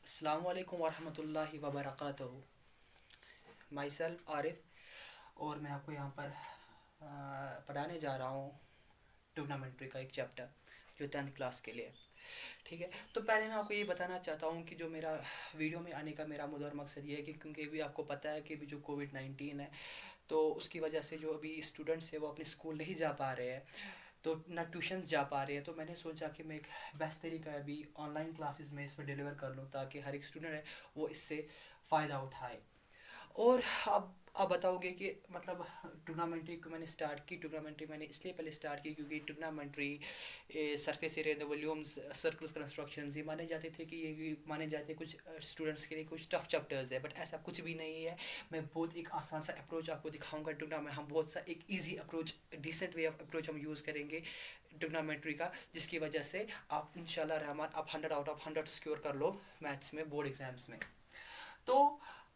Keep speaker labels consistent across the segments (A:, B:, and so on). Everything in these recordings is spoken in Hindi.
A: अस्सलाम वालेकुम वरहमतुल्लाहि वबरकातुहू। माई सेल्फ आरिफ और मैं आपको यहाँ पर पढ़ाने जा रहा हूँ ट्रिग्नोमेट्री का एक चैप्टर जो 10th क्लास के लिए। ठीक है, तो पहले मैं आपको ये बताना चाहता हूँ कि जो मेरा वीडियो में आने का मेरा मुद्दा और मकसद ये है कि क्योंकि भी आपको पता है कि भी जो कोविड-19 है तो उसकी वजह से जो अभी स्टूडेंट्स है वो अपने स्कूल नहीं जा पा रहे हैं, तो ना ट्यूशन्स जा पा रहे हैं। तो मैंने सोचा कि मैं एक बेस्ट तरीका है अभी ऑनलाइन क्लासेस में इस पर डिलीवर कर लूँ ताकि हर एक स्टूडेंट है वो इससे फ़ायदा उठाए। और अब बताओगे कि मतलब ट्रिग्नोमेट्री को मैंने स्टार्ट की। ट्रिग्नोमेट्री मैंने इसलिए पहले स्टार्ट की क्योंकि trigonometry surface area the volumes circles construction ये माने जाते थे कि ये भी माने जाते कुछ स्टूडेंट्स के लिए कुछ टफ चैप्टर्स है, बट ऐसा कुछ भी नहीं है। मैं बहुत एक आसान सा अप्रोच आपको दिखाऊंगा ट्रिग्नोमेट्री। हम बहुत सा एक easy approach, decent way of approach हम यूज़ करेंगे ट्रिग्नोमेट्री का, जिसकी वजह से आप इंशाल्लाह रहमान आप 100 आउट ऑफ 100 स्कोर कर लो मैथ्स में बोर्ड एग्जाम्स में। तो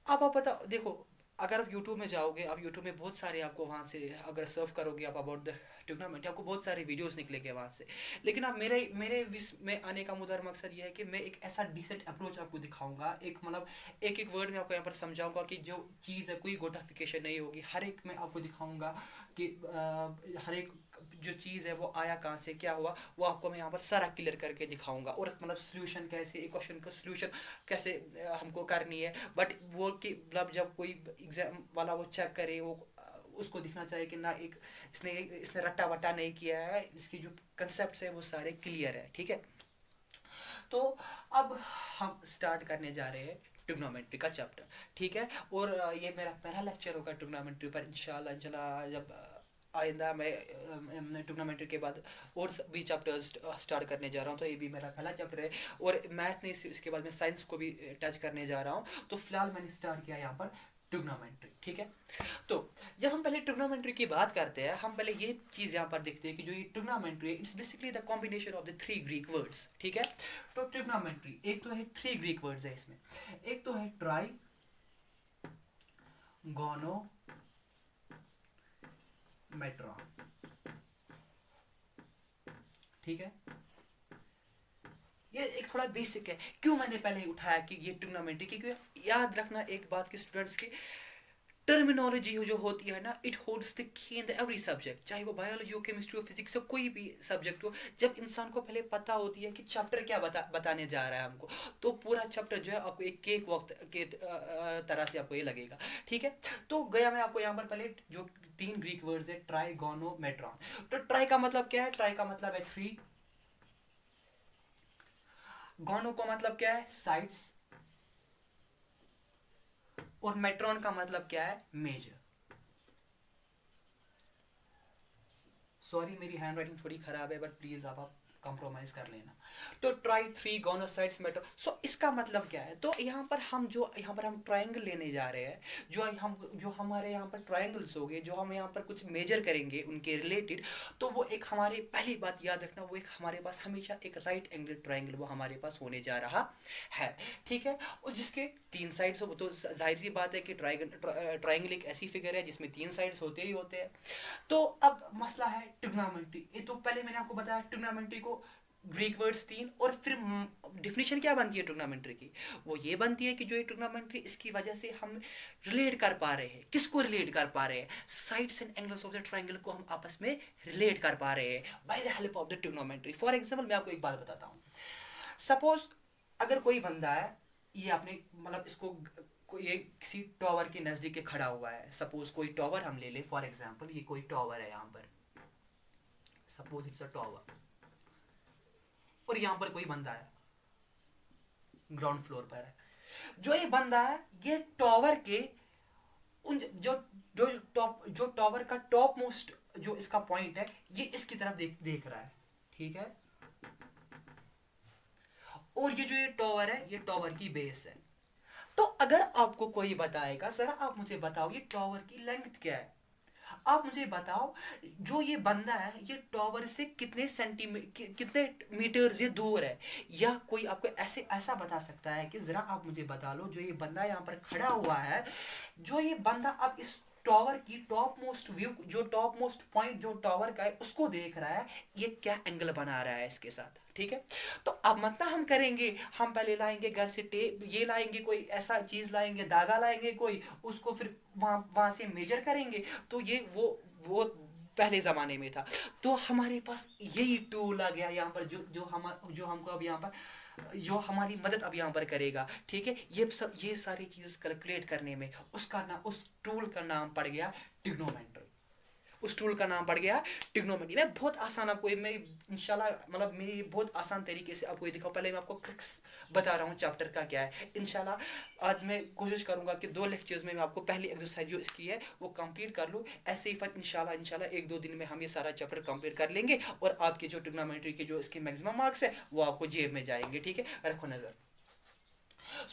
A: अब आप बता देखो, अगर आप यूट्यूब में जाओगे, आप यूट्यूब में बहुत सारे आपको वहाँ से अगर सर्व करोगे आप अबाउट द ट्रिग्नोमेट्री, आपको बहुत सारे वीडियोस निकलेंगे वहाँ से। लेकिन अब मेरे मेरे विश में आने का मुद्दा और मकसद ये है कि मैं एक ऐसा डिसेंट अप्रोच आपको दिखाऊंगा, एक मतलब एक एक वर्ड में आपको यहाँ पर समझाऊंगा कि जो चीज़ है कोई गोटाफिकेशन नहीं होगी। हर एक में आपको दिखाऊंगा कि हर एक जो चीज़ है वो आया कहाँ से, क्या हुआ, वो आपको मैं यहाँ पर सारा क्लियर करके दिखाऊंगा। और मतलब सोल्यूशन कैसे, एक क्वेश्चन का सोल्यूशन कैसे हमको करनी है। बट वो कि मतलब जब कोई एग्जाम वाला वो चेक करे, वो उसको दिखना चाहिए कि ना एक इसने इसने रट्टा वट्टा नहीं किया है, इसकी जो कंसेप्ट है वो सारे क्लियर है। ठीक है, तो अब हम स्टार्ट करने जा रहे हैं ट्रिग्नोमेट्री का चैप्टर। ठीक है, और ये मेरा पहला लेक्चर होगा ट्रिग्नोमेट्री पर इंशाल्लाह। इंशाल्लाह जब आइंदा मैं ट्रिग्नोमेट्री के बाद और भी चैप्टर्स स्टार्ट करने जा रहा हूँ, तो ये भी मेरा पहला चैप्टर है। और मैथ नहीं, इसके बाद मैं साइंस को भी टच करने जा रहा हूँ। तो फिलहाल मैंने स्टार्ट किया यहाँ पर ट्रिग्नोमेट्री। ठीक है, तो जब हम पहले ट्रिग्नोमेट्री की बात करते हैं, हम पहले ये चीज़ यहाँ पर देखते हैं कि जो ये ट्रिग्नोमेट्री है it's basically the combination of the three Greek words. ठीक है, तो ट्रिग्नोमेट्री एक तो है, थ्री ग्रीक वर्ड्स है इसमें। एक तो है ट्राई गोनो मेट्रॉन। ठीक है, ये एक थोड़ा बेसिक है। क्यों मैंने पहले उठाया कि ये ट्रिग्नोमेट्री की, क्योंकि याद रखना एक बात कि स्टूडेंट्स की टर्मिनोलॉजी जो होती है ना, it holds the key in the every subject, चाहे वो बायोलॉजी हो, केमिस्ट्री हो, फिजिक्स हो, कोई भी सब्जेक्ट हो। जब इंसान को पहले पता होती है कि चैप्टर क्या बताने जा रहा है हमको, तो पूरा चैप्टर जो है आपको एक केक वक्त के तरह से आपको ये लगेगा। ठीक है, तो गया मैं आपको यहाँ पर पहले जो तीन ग्रीक वर्ड्स है ट्राई गोनो मेट्रॉन। तो ट्राई का मतलब क्या है? ट्राई का मतलब है थ्री। गोनो का मतलब क्या है? साइड्स। और मेट्रॉन का मतलब क्या है? मेजर। सॉरी मेरी हैंड राइटिंग थोड़ी खराब है, बट प्लीज आप कंप्रोमाइज कर लेना। तो ट्राई थ्री गोनोसाइड्स मेट्रो, सो इसका मतलब क्या है? तो यहाँ पर हम ट्रायंगल लेने जा रहे हैं। जो हमारे यहाँ पर ट्रायंगल्स हो गए, जो हम यहाँ पर कुछ मेजर करेंगे उनके रिलेटेड, तो वो एक हमारे पहली बात याद रखना, वो एक हमारे पास हमेशा एक राइट एंगल ट्रायंगल वो हमारे पास होने जा रहा है। ठीक है, और जिसके तीन साइड्स हो, तो जाहिर सी बात है कि ट्रायंगल एक ऐसी फिगर है जिसमें तीन साइड्स होते ही होते हैं। तो अब मसला है ट्रिग्नोमेट्री। ये तो पहले मैंने आपको बताया ट्रिग्नोमेट्री को ग्रीक वर्ड्स तीन, और फिर डिफिनेशन क्या बनती है ट्रिग्नोमेट्री की? वो ये बनती है कि जो ये ट्रिग्नोमेट्री, इसकी वजह से हम रिलेट कर पा रहे हैं। किसको रिलेट कर पा रहे हैं? Sides and angles of the triangle को हम आपस में रिलेट कर पा रहे हैं by the help of the trigonometry. For example मैं आपको एक बात बताता हूँ। सपोज अगर कोई बंदा है, ये आपने मतलब इसको ये किसी टॉवर के नजदीक के खड़ा हुआ है। सपोज कोई टॉवर हम ले ले, फॉर एग्जांपल ये कोई टॉवर है यहाँ पर, सपोज इट्स अ टॉवर, और यहाँ पर कोई बंदा है ग्राउंड फ्लोर पर है। जो ये बंदा है ये टॉवर के उन जो जो जो टॉवर का टॉप मोस्ट जो इसका पॉइंट है, ये इसकी तरफ देख रहा है। ठीक है, और ये टॉवर है, ये टॉवर की बेस है। तो अगर आपको कोई बताएगा, जरा आप मुझे बताओ ये टॉवर की लेंथ क्या है, आप मुझे बताओ जो ये बंदा है ये टॉवर से कितने सेंटीमीटर कितने मीटर्स ये दूर है। या कोई आपको ऐसा बता सकता है कि जरा आप मुझे बता लो, जो ये बंदा यहाँ पर खड़ा हुआ है, जो ये बंदा अब इस टावर की टॉप मोस्ट व्यू, जो टॉप मोस्ट पॉइंट जो टावर का है उसको देख रहा है, ये क्या एंगल बना रहा है इसके साथ, ठीक है। तो अब मतलब हम करेंगे, हम पहले लाएंगे घर से टेप, ये लाएंगे कोई ऐसा चीज लाएंगे, धागा लाएंगे कोई, उसको फिर वहां वहां से मेजर करेंगे। तो ये वो पहले ज़माने में था। तो हमारे पास यही टूल आ गया यहाँ पर, जो हमको अब यहाँ पर जो हमारी मदद अब यहाँ पर करेगा, ठीक है। ये सारी चीज़ कैलकुलेट करने में उस टूल का नाम पड़ गया ट्रिग्नोमेट्री। उस टूल का नाम पड़ गया ट्रिग्नोमेट्री। मैं बहुत आसान आपको, मैं इंशाल्लाह मतलब मैं बहुत आसान तरीके से आपको ये दिखाऊं। पहले मैं आपको क्रिक्स बता रहा हूँ चैप्टर का क्या है। इंशाल्लाह आज मैं कोशिश करूंगा कि 2 लेक्चर्स में मैं आपको पहली एक्सरसाइज जो इसकी है वो कंप्लीट कर लूँ। ऐसे ही फिर इंशाल्लाह 1-2 दिन में हम ये सारा चैप्टर कंप्लीट कर लेंगे और आपके जो ट्रिग्नोमेट्री के जो इसके मैक्सिमम मार्क्स है वो आपको जेब में जाएंगे, ठीक है। रखो नजर।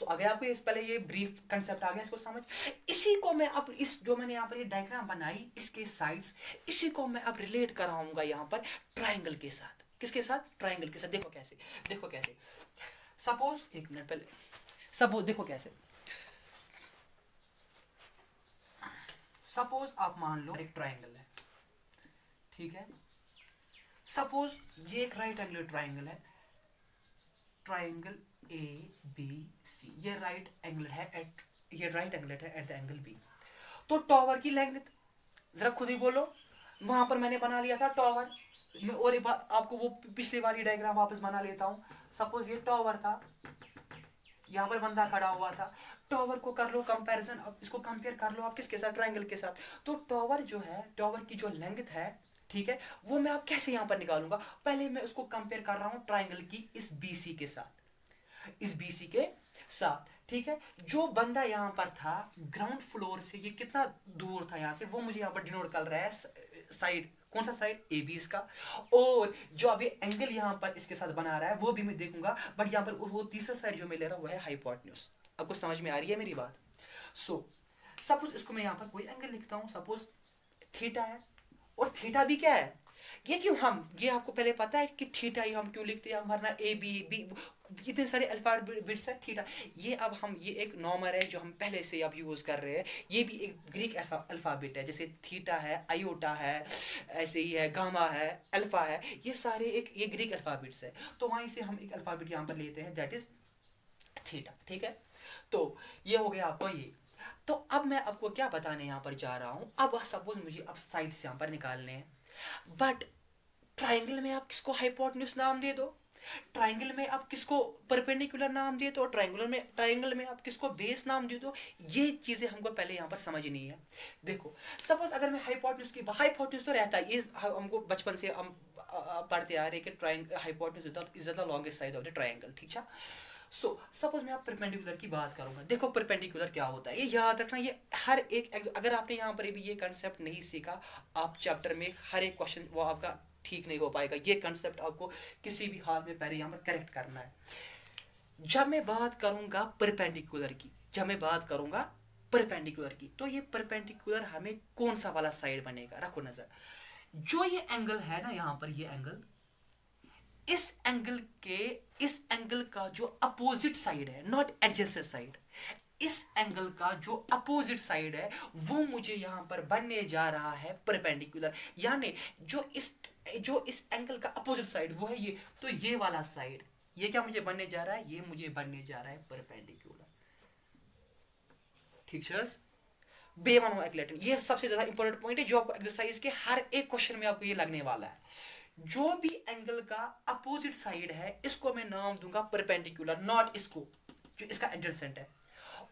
A: अगर आपको इस पहले ये ब्रीफ कंसेप्ट आ गया इसको समझ, इसी को मैं अब इस जो मैंने यहाँ पर ये डायग्राम बनाई इसके साइड्स, इसी को मैं अब रिलेट कराऊंगा यहाँ पर ट्राइंगल के साथ। किसके साथ? ट्राइंगल के साथ। देखो कैसे सपोज, एक मिनट पहले, सपोज देखो कैसे, सपोज आप मान लो एक ट्राइंगल है, ठीक है। सपोज ये एक राइट एंगल ट्राइंगल है, ट्राइंगल ABC, ये राइट एंगल है एट द एंगल B। तो टॉवर की लेंथ जरा खुद ही बोलो, वहां पर मैंने बना लिया था टॉवर। और एक बार आपको वो पिछली वाली डायग्राम वापस बना लेता हूँ। सपोज ये टॉवर था, यहाँ पर बंदा खड़ा हुआ था। टॉवर को कर लो कंपैरिजन, अब इसको कंपेयर कर लो आप किसके साथ? ट्राइंगल के साथ। तो टॉवर जो है, टॉवर की जो लेंथ है, ठीक है, वो मैं आप कैसे यहाँ पर निकालूंगा? पहले मैं उसको कंपेयर कर रहा हूँ ट्राइंगल की इस BC के साथ, इस BC के साथ, ठीक है। जो बंदा यहाँ पर था ग्राउंड फ्लोर से, ये कितना दूर था यहाँ से, वो मुझे यहाँ पर डिनोट कर रहा है साइड। कौन सा साइड? AB इसका। और जो अभी एंगल यहाँ पर इसके साथ बना रहा है वो भी मैं देखूंगा, बट यहाँ पर वो तीसरा साइड जो मैं ले रहा हूँ वो है हाइपोटेन्यूज। आपको समझ में आ रही है मेरी बात? सपोज इसको मैं यहाँ पर कोई एंगल लिखता हूँ, सपोज थीटा है। और थीटा भी क्या है? ये आपको पहले पता है कि थीटा ही हम क्यों लिखते हैं? हमारा AB इतने सारे अल्फाबेट्स है थीटा। ये एक नॉर्मल है जो हम पहले से अब यूज कर रहे हैं। ये भी एक ग्रीक अल्फाबेट है, जैसे थीटा है, आयोटा है, ऐसे ही है, गामा है, अल्फा है, ये सारे ये ग्रीक अल्फाबेट्स है। तो वहीं से हम एक अल्फाबेट यहाँ पर लेते हैं, दैट इज थीटा, ठीक है। तो ये हो गया आपको ये। तो अब मैं आपको क्या बताने यहाँ पर जा रहा हूँ, अब सपोज मुझे अब साइड से यहाँ पर निकालने हैं, बट ट्राइंगल में आप किसको हाइपोटेन्यूज नाम दे दो, ट्राइंगल में आप किसको परपेंडिकुलर नाम दे दो, ट्राइंगल में आप किसको बेस नाम दे दो, ये चीजें हमको पहले यहाँ पर समझनी है। देखो सपोज अगर मैं हाइपोटेन्यूज तो रहता है, ये हमको बचपन से हम पढ़ते आ रहे कि hypotenuse is the longest side of the triangle, ठीक है। सपोज मैं आप परपेंडिकुलर की बात करूंगा। देखो परपेंडिकुलर क्या होता है, ये याद रखना। ये हर एक, अगर आपने यहाँ पर भी ये कंसेप्ट नहीं सीखा, आप चैप्टर में हर एक क्वेश्चन वो आपका ठीक नहीं हो पाएगा। ये कंसेप्ट आपको किसी भी हाल में पहले यहाँ पर करेक्ट करना है। जब मैं बात करूंगा परपेंडिकुलर की, तो ये परपेंडिकुलर हमें कौन सा वाला साइड बनेगा? रखो नजर। जो ये एंगल है ना यहाँ पर, ये एंगल, इस एंगल का जो अपोजिट साइड है, नॉट एडजेसेंट साइड, इस एंगल का जो अपोजिट साइड है वो मुझे यहां पर बनने जा रहा है परपेंडिकुलर। यानी जो इस एंगल का अपोजिट साइड वो है ये, तो ये वाला साइड, ये क्या मुझे बनने जा रहा है? ये मुझे बनने जा रहा है परपेंडिकुलर, ठीक है। ये सबसे ज्यादा इंपॉर्टेंट पॉइंट है जो आपको एक्सरसाइज के हर एक क्वेश्चन में आपको ये लगने वाला है। जो भी एंगल का अपोजिट साइड है इसको मैं नाम दूंगा परपेंडिकुलर, नॉट इसको जो इसका एडजेसेंट है।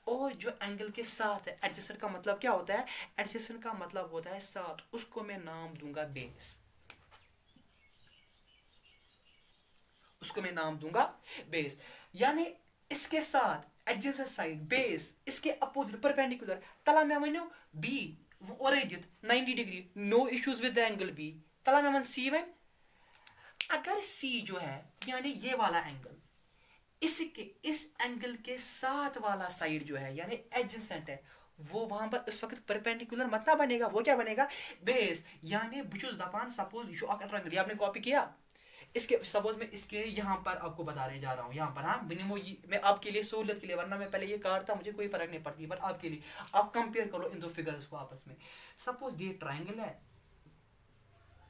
A: और जो एंगल के साथ है, एडजेसेंट का मतलब क्या होता है? एडजेसेंट का मतलब होता है साथ, उसको मैं नाम दूंगा बेस, यानी इसके साथ एडजेसेंट साइड बेस, इसके अपोजिट परपेंडिकुलर। तला मैं वनो बी ओरिजित 90 degree, no issues with the angle B. तला मैं सी वन, अगर C जो है यानी ये वाला एंगल, इस एंगल के साथ वाला साइड जो है यानी एडजेसेंट है, वो वहां पर इस वक्त परपेंडिकुलर मत ना बनेगा, वो क्या बनेगा? बेस। यानी बुचुस दपान सपोज जो ट्रायंगल आपने कॉपी किया, इसके सपोज मैं इसके यहाँ पर आपको बताने जा रहा हूँ, यहाँ पर, हाँ मिनिमम मैं आपके लिए सहूलियत के लिए, वरना मैं पहले ये काटता मुझे कोई फर्क नहीं पड़ती, बट आपके लिए आप कंपेयर करो इन दो फिगर्स को आपस में। सपोज ये ट्राइंगल है,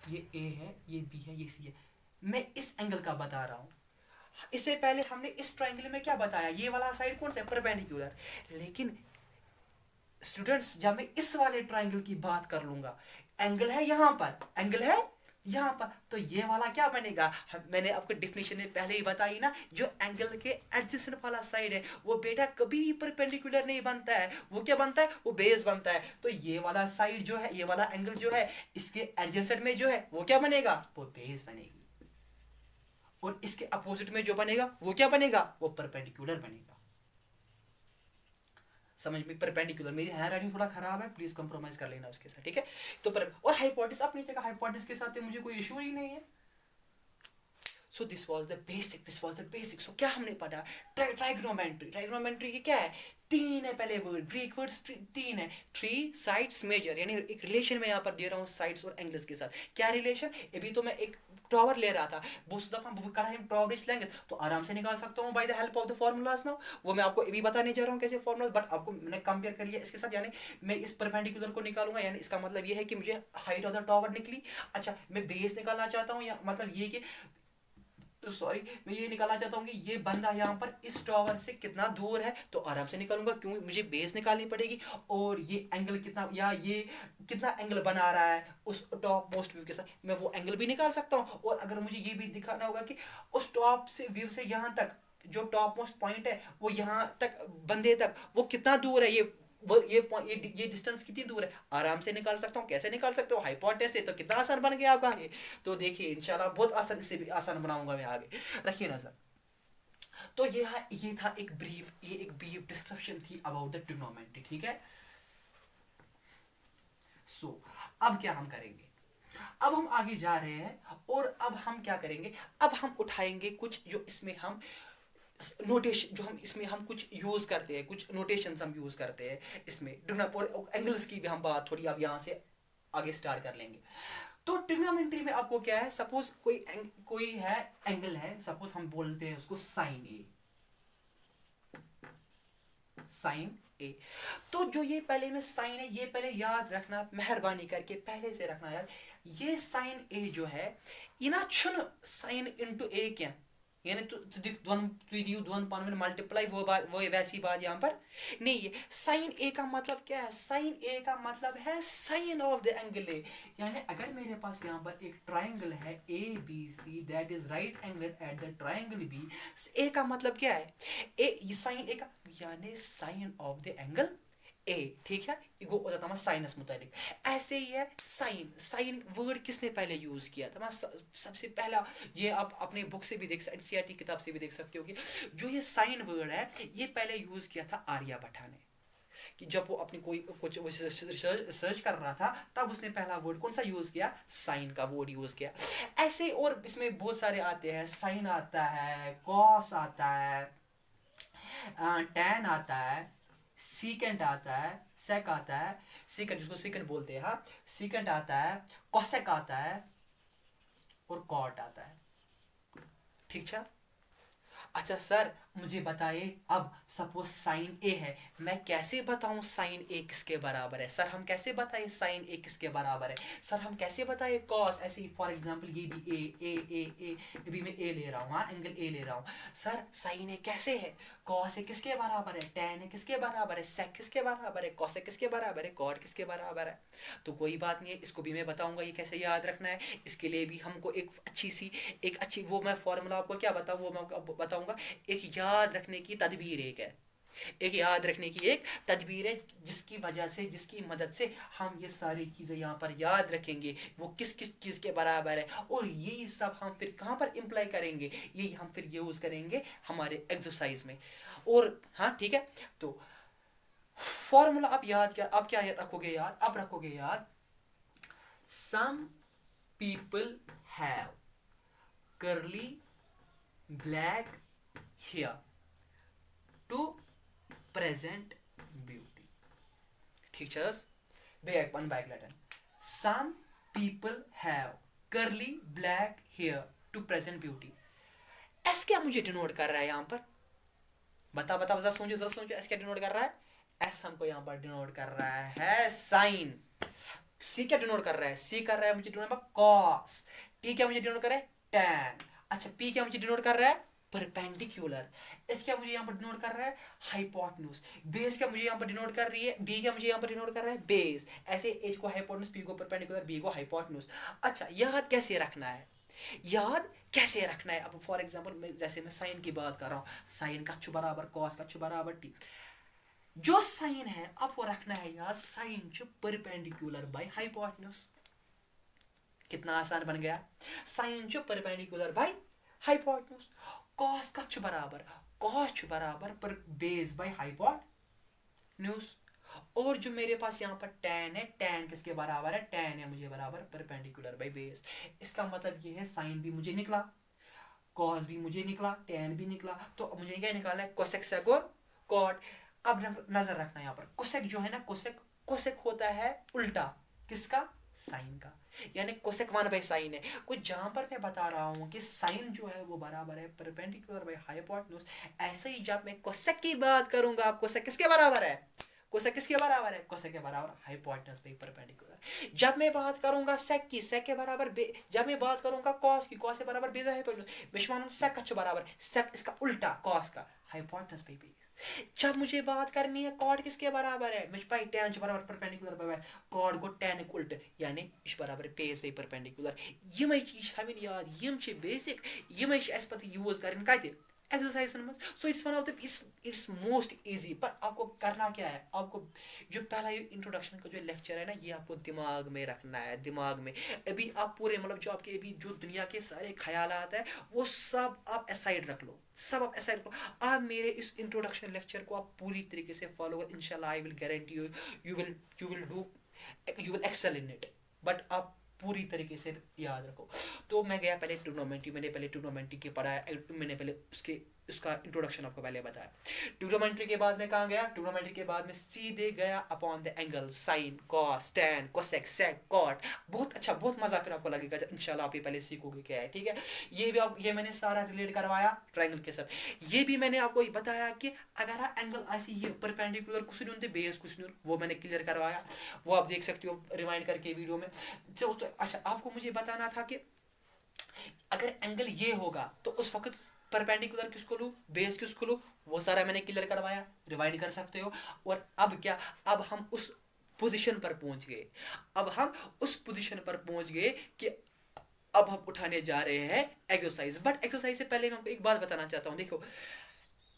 A: ये ए है, ये बी है, ये सी है, मैं इस एंगल का बता रहा हूँ। इससे पहले हमने इस ट्राइंगल में क्या बताया, ये वाला साइड कौन सा है, परपेंडिकुलर। लेकिन स्टूडेंट्स जब मैं इस वाले ट्राइंगल की बात कर लूंगा, एंगल है यहाँ पर, एंगल है यहाँ पर, तो ये वाला क्या बनेगा, मैंने आपको डेफिनेशन में पहले ही बताई ना, जो एंगल के एडजेसेंट वाला साइड है वो बेटा कभी भी परपेंडिकुलर नहीं बनता है, वो क्या बनता है, वो बेस बनता है। तो ये वाला साइड जो है, ये वाला एंगल जो है, इसके एडजेसेंट में जो है वो क्या बनेगा, वो बेस बनेगी, और इसके अपोजिट में जो बनेगा वो क्या बनेगा, वो परपेंडिकुलर बनेगा। समझ में, परपेंडिकुलर। मेरी हैंड राइटिंग थोड़ा खराब है, प्लीज कंप्रोमाइज कर लेना उसके साथ, ठीक है। तो और हाइपोटेनस अपनी जगह, हाइपोटेनस के साथ मुझे कोई इशू ही नहीं है। So this was the basic. So क्या हमने पढ़ा, ट्राइगोनोमेट्री की क्या है, तीन है पहले वर्ड, ग्रीक वर्ड्स तीन है, थ्री साइड्स मेजर, यानी एक रिलेशन में यहाँ पर दे रहा हूँ साइड्स और एंगल्स के साथ। क्या रिलेशन, अभी तो मैं एक टॉवर ले रहा था, बहुत दफा कड़ा हम टॉवर लेंगे तो आराम से निकाल सकता हूँ by the help of the formulas now, वो मैं आपको अभी बताने जा रहा हूँ कैसे फॉर्मूला, बट आपको मैंने कंपेयर कर लिया इसके साथ, यानी मैं इस परपेंडिकुलर को निकालूंगा, यानी इसका मतलब ये है कि मुझे हाइट ऑफ द टॉवर निकली। अच्छा मैं बेस निकालना चाहता हूँ, या मतलब ये कि सॉरी मैं ये निकालना चाहता हूँ कि ये बंदा यहाँ पर इस टॉवर से कितना दूर है, तो आराम से निकालूंगा क्योंकि मुझे बेस निकालनी पड़ेगी, और ये एंगल कितना, या ये कितना एंगल बना रहा है उस टॉप मोस्ट व्यू के साथ, मैं वो एंगल भी निकाल सकता हूँ। और अगर मुझे ये भी दिखाना होगा कि उस टॉप से व्यू से यहाँ तक जो टॉप मोस्ट पॉइंट है वो यहाँ तक बंदे तक वो कितना दूर है, ये डिस्टेंस कितनी दूर है, आराम से निकाल सकता हूँ। कैसे निकाल सकते हो, हाइपोटेनस से। तो कितना आसान बन गया आपका ये, तो देखिए इंशाल्लाह बहुत आसान, इससे भी आसान बनाऊंगा मैं आगे, रखिए नजर। तो ये था एक ब्रीफ डिस्क्रिप्शन थी अबाउट द ट्रिग्नोमेट्री, ठीक है। सो अब क्या हम करेंगे, अब हम आगे जा रहे हैं, और अब हम क्या करेंगे, अब हम उठाएंगे कुछ जो इसमें हम नोटेशन, जो हम इसमें हम कुछ यूज करते हैं, कुछ नोटेशंस हम यूज करते हैं इसमें, और एंगल्स की भी हम बात थोड़ी अब यहाँ से आगे स्टार्ट कर लेंगे। तो ट्रिग्नोमेट्री में आपको क्या है, सपोज कोई है एंगल है, सपोज हम बोलते हैं उसको साइन ए। तो जो ये पहले में साइन है, ये पहले याद रखना, मेहरबानी करके पहले से रखना याद, ये साइन ए जो है इना छुन साइन इनटू ए क्या, यानी दोन पान मल्टीप्लाई, वो वैसी बात यहाँ पर नहीं है। साइन ए का मतलब क्या है, साइन ए का मतलब है sine of the angle A, यानी अगर मेरे पास यहाँ पर एक ट्राइंगल है A B C, that is right angle at the triangle B, A का मतलब क्या है, ए साइन ए का यानी sine of the angle A, ठीक है, इगो होता था साइनस मुतालिक। ऐसे ही है साइन वर्ड किसने पहले यूज किया था, सबसे पहला, ये आप अपने बुक से भी देख, एनसीईआरटी किताब से भी देख सकते हो कि जो ये साइन वर्ड है ये पहले यूज किया था आर्यभट्ट ने, कि जब वो अपनी कोई कुछ सर्च कर रहा था तब उसने पहला वर्ड कौन सा यूज किया, साइन का वर्ड यूज किया। ऐसे और इसमें बहुत सारे आते हैं, साइन आता है, कॉस आता है, टैन आता है, सीकेंट आता है, सेक आता है, सीकेंट जिसको सीकेंट बोलते हैं, हाँ सीकेंट आता है, कोसेक आता है, और कॉट आता है, ठीक है। अच्छा सर मुझे बताइए, अब सपोज साइन ए है, मैं कैसे बताऊं साइन ए किसके बराबर है, सर हम कैसे बताएं साइन ए किसके बराबर है, सर हम कैसे बताएं कॉस, ऐसे ही फॉर एग्जांपल ये भी ए अभी मैं ए ले रहा हूँ, हाँ एंगल ए ले रहा हूँ, सर साइन ए कैसे है, कॉस ए किसके बराबर है, टैन ए किसके बराबर है, सेक किसके बराबर है, कॉस ए किसके बराबर है, कॉट किसके बराबर है। तो कोई बात नहीं है, इसको भी मैं बताऊंगा ये कैसे याद रखना है। इसके लिए भी हमको एक अच्छी वो मैं फॉर्मूला आपको क्या बताऊँ, वो मैं बताऊंगा। एक याद रखने की तदबीर एक याद रखने की एक तदबीर है, जिसकी वजह से, जिसकी मदद से हम ये सारी चीजें यहाँ पर याद रखेंगे, वो किस किस चीज के बराबर है, और यही सब हम फिर कहाँ पर इम्प्लाई करेंगे, यही हम फिर यूज करेंगे हमारे एक्सरसाइज में। और हाँ ठीक है, तो फॉर्मूला आप याद आप क्या रखोगे याद, आप रखोगे याद, some people have curly black hair to present beauty, ठीक है। One back letter, some people have curly black hair to present beauty. S क्या मुझे डिनोट कर रहा है यहाँ पर? बता सोचो, जरा सोचो, एस क्या डिनोट कर रहा है? एस हमको यहाँ पर डिनोट कर रहा है साइन। सी क्या डिनोट कर रहा है? सी कर रहा है मुझे डिनोट कॉस। टी क्या मुझे डिनोट कर रहा है? टैन। अच्छा, पी क्या मुझे डिनोट कर रहा है? परपेंडिकुलर। एच क्या मुझे यहाँ पर डिनोट कर रहा है? हाइपोटेन्यूज। बेस क्या मुझे यहाँ पर डिनोट कर रही है? बी क्या मुझे यहाँ पर डिनोट कर रहा है? बेस। ऐसे एच को हाइपोटेन्यूज, पी को परपेंडिकुलर, बी को हाइपोटेन्यूज। अच्छा, याद कैसे रखना है? याद कैसे रखना है? अब फॉर एग्जांपल जैसे मैं साइन की बात कर रहा हूँ, साइन का छु बराबर कॉस का छु बराबर टी। जो साइन है आपको रखना है यार, साइन छु परपेंडिकुलर बाय हाइपोटेन्यूज। कितना आसान बन गया। साइन छु परपेंडिकुलर बाय हाइपोटेन्यूज। कॉस का छु बराबर पर बेस बाय हाइपोटेन्यूज। और जो मेरे पास यहाँ पर टैन है, टैन किसके बराबर है? टैन है मुझे बराबर परपेंडिकुलर बाय बेस। इसका मतलब ये है साइन भी मुझे निकला, कॉस भी मुझे निकला, टैन भी निकला। तो मुझे क्या निकालना है? कोसेक, सेक और कॉट। अब नजर रखना यहाँ पर, कोसेक जो है ना, कोसेक होता है उल्टा किसका? साइन का। यानी कोसेक 1/sin है। कुछ जहां पर मैं बता रहा हूं कि साइन जो है वो बराबर है परपेंडिकुलर बाय हाइपोटेन्यूज, ऐसे ही जब मैं कोसेक की बात करूंगा, कोसेक किसके बराबर है? कोसेक किसके बराबर है? कोसेक के बराबर हाइपोटेन्यूज बाय परपेंडिकुलर। जब मैं बात करूंगा सेक की, सेक के बराबर जब मैं बात करूंगा कॉस की, कॉस के बराबर बेस हाइपोटेन्यूज। विश्वान सेक का बराबर, सेक इसका उल्टा कॉस का, हाइपोटेन्यूज बाय बेस। जब मुझे बात करनी है कॉड किसके बराबर है? मुझे पाई टैन बराबर परपेंडिकुलर बाय कॉड को टैन उल्ट, यानी इस बराबर बेस बाय परपेंडिकुलर। यम चीज थमिन याद, यम बेसिक, यम अस पत यूज करन कत एक्सरसाइजन में। So it's one of the it's most easy. पर आपको करना क्या है? आपको जो पहला ये इंट्रोडक्शन का जो लेक्चर है ना, ये आपको दिमाग में रखना है, दिमाग में। अभी आप पूरे मतलब जो आपके अभी जो दुनिया के सारे ख्यालात है वो सब आप असाइड रख लो, सब आप असाइड रखो। आप मेरे इस इंट्रोडक्शन लेक्चर को आप पूरी तरीके से फॉलो करो, इंशाल्लाह I will guarantee you you will excel in it. But आप पूरी तरीके से याद रखो। तो मैं गया पहले ट्रिग्नोमेट्री, मैंने पहले ट्रिग्नोमेट्री के पढ़ा है, मैंने पहले उसका इंट्रोडक्शन आपको पहले बताया। ट्रिग्नोमेट्री के बाद में कहाँ गया? ट्रिग्नोमेट्री के बाद में सीधे गया upon the angle, sine, cos, tan, cosec, sec, cot. बहुत अच्छा, बहुत मजा फिर आपको लगेगा इंशाल्लाह। आप ये पहले सीखोगे क्या है, ठीक है। ये मैंने सारा रिलेट करवाया ट्रायंगल के साथ। ये भी मैंने आपको बताया कि अगर एंगल ऐसी ये परपेंडिकुलर कुछ नहीं होते, बेस कुछ नहीं, वो मैंने क्लियर करवाया। वो आप देख सकते हो रिमाइंड करके वीडियो में। तो अच्छा, आपको मुझे बताना था कि अगर एंगल ये होगा तो उस वक्त परपेंडिकुलर किसको लूं, बेस किसको लूं, वो सारा मैंने क्लियर करवाया, रिवाइंड कर सकते हो। और अब क्या, अब हम उस पोजीशन पर पहुंच गए, अब हम उस पोजीशन पर पहुंच गए कि अब हम उठाने जा रहे हैं एक्सरसाइज। बट एक्सरसाइज से पहले मैं आपको एक बात बताना चाहता हूं। देखो,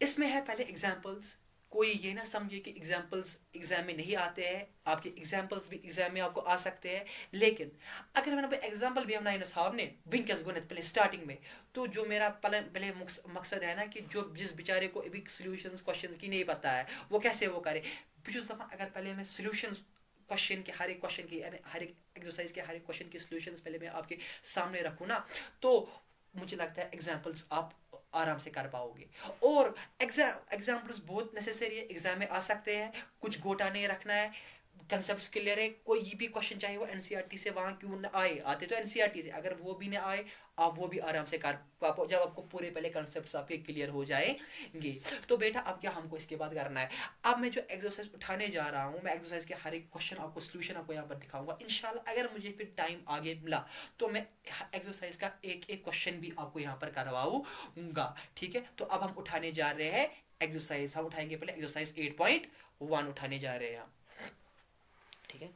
A: इसमें है पहले एग्जाम्पल्स। कोई ये ना समझे कि एग्जाम्पल्स एग्जाम में नहीं आते हैं, आपके एग्जाम्पल्स भी एग्जाम में आपको आ सकते हैं। लेकिन अगर मैंने एग्जाम्पल भी बनाए साहब ने विंकस गुणित पहले स्टार्टिंग में, तो जो मेरा पहले मकसद है ना कि जो जिस बेचारे को अभी सॉल्यूशंस क्वेश्चंस की नहीं पता है वो कैसे वो करे। अगर पहले मैं सॉल्यूशंस क्वेश्चन के हर एक क्वेश्चन की, हर एक एक्सरसाइज के हर एक क्वेश्चन की सॉल्यूशंस पहले मैं आपके सामने रखूँ ना, तो मुझे लगता है एग्जाम्पल्स आप आराम से कर पाओगे। और एग्जाम्पल्स बहुत नेसेसरी है, एग्जाम में आ सकते हैं, कुछ गोटा नहीं रखना है, कंसेप्ट्स क्लियर है। कोई भी क्वेश्चन चाहे वो एनसीईआरटी से वहां क्यों न आए, आते तो एनसीईआरटी से, अगर वो भी ना आए आप वो भी आराम से कर पाओ जब आपको पूरे पहले कंसेप्ट्स आपके क्लियर हो जाएंगे। तो बेटा अब क्या हमको इसके बाद करना है? अब मैं जो एक्सरसाइज उठाने जा रहा हूँ, मैं एक्सरसाइज के हर एक क्वेश्चन आपको सोल्यूशन आपको यहाँ पर दिखाऊंगा इंशाल्लाह। अगर मुझे फिर टाइम आगे मिला तो मैं एक्सरसाइज का एक एक क्वेश्चन भी आपको यहाँ पर करवाऊंगा, ठीक है। तो अब हम उठाने जा रहे हैं एक्सरसाइज, हम उठाएंगे पहले एक्सरसाइज 8.1 उठाने जा रहे हैं, ठीक है।